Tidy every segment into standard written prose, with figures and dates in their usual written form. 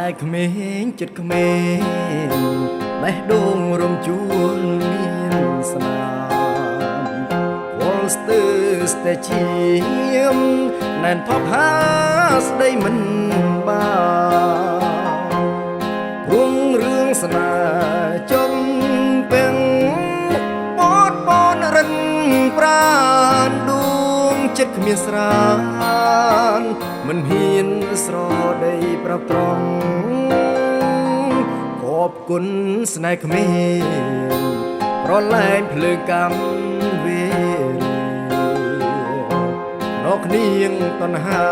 ายเขมรចិត្តเขមរបេះដូងរំជួលមានស្នាមវល់ស្ទើស្ទើជាមណែនផប់ហាស្ដីមិនបានព្រងរឿងស្នេហ៍ចំពេងបតបនរិនប្រានដួងចិត្តគ្មានស្រានមិនហ៊ានស្រដីប្រាប់ត្រង់ខอบគុណស្នេហ៍គ្មានប្រឡែងភ្លើងកម្មវេរកនាងតណ្ហា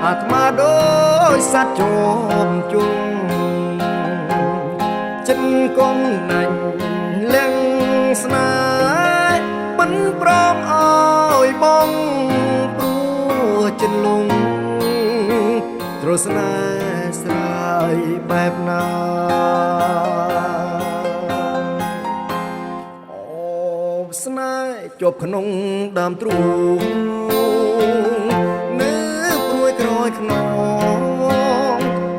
អាត្មាដោយសត្វជាប់ជុំចិត្តកុំណាញ់លៀងស្នេហ៍មិនព្រមអើយបងព្រោះចិត្តលងទ្រស្នេហ៍ស្រាយបែបណាអូស្នេហ៍ជាប់ក្នុងដើមទ្រូងនៅព្រួយក្រោយខ្នង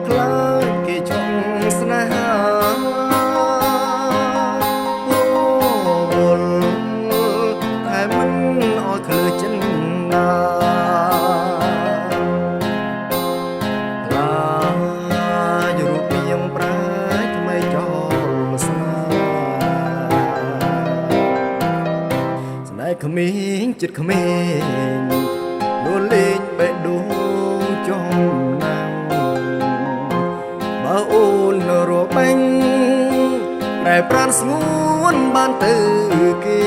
ខ្លាចគេចង់ស្នេហាវល់តែមិនអោយឃ្លើចិនណាក្មេងចិត្តក្មេងលួលេងបេះដូងចំណាំងបើអូនរបាញ់ប្រែប្រានស្ងួនបានទៅគេ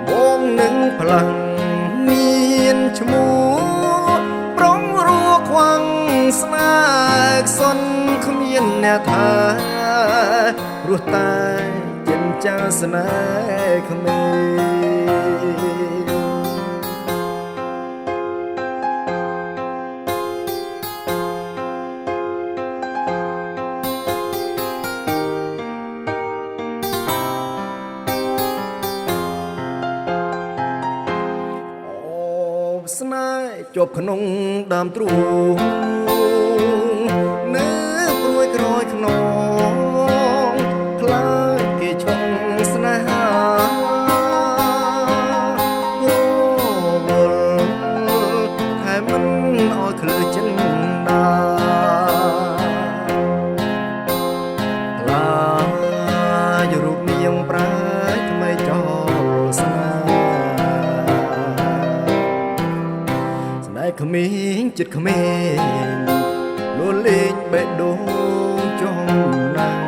បងនឹងផ្លាំងមានឈ្មោះប្រងរួខ្វាំងស្នេហ៍សនគ្មានអ្នកថារស់តែចាស្នេហ៍ក្មេងអូស្នេហ៍ជាប់ក្នុងដើមទ្រូងនៅព្រួយក្រោយខ្នងខ្លាចគេឈប់ស្នេហាវល់តែមិនអោយឃ្លើចិនណាឡាយរូបនាងប្រាជ្ញថ្មីចោលស្នេហ៍ស្នេហ៍ក្មេងចិត្តក្មេងលួលេងបេះដូងចំណាំង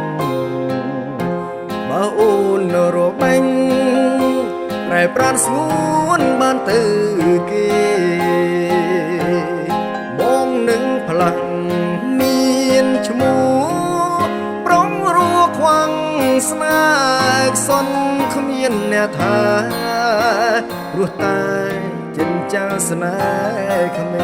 បើអូនរបាញ់ប្រែប្រានស្ងួនបានទៅគេបងនឹងផ្លាំងមានឈ្មោះប្រងរួខ្វាំងស្នេហ៍សនគ្មានអ្នកថារស់តែចិញ្ចាស្នេហ៍ក្មេ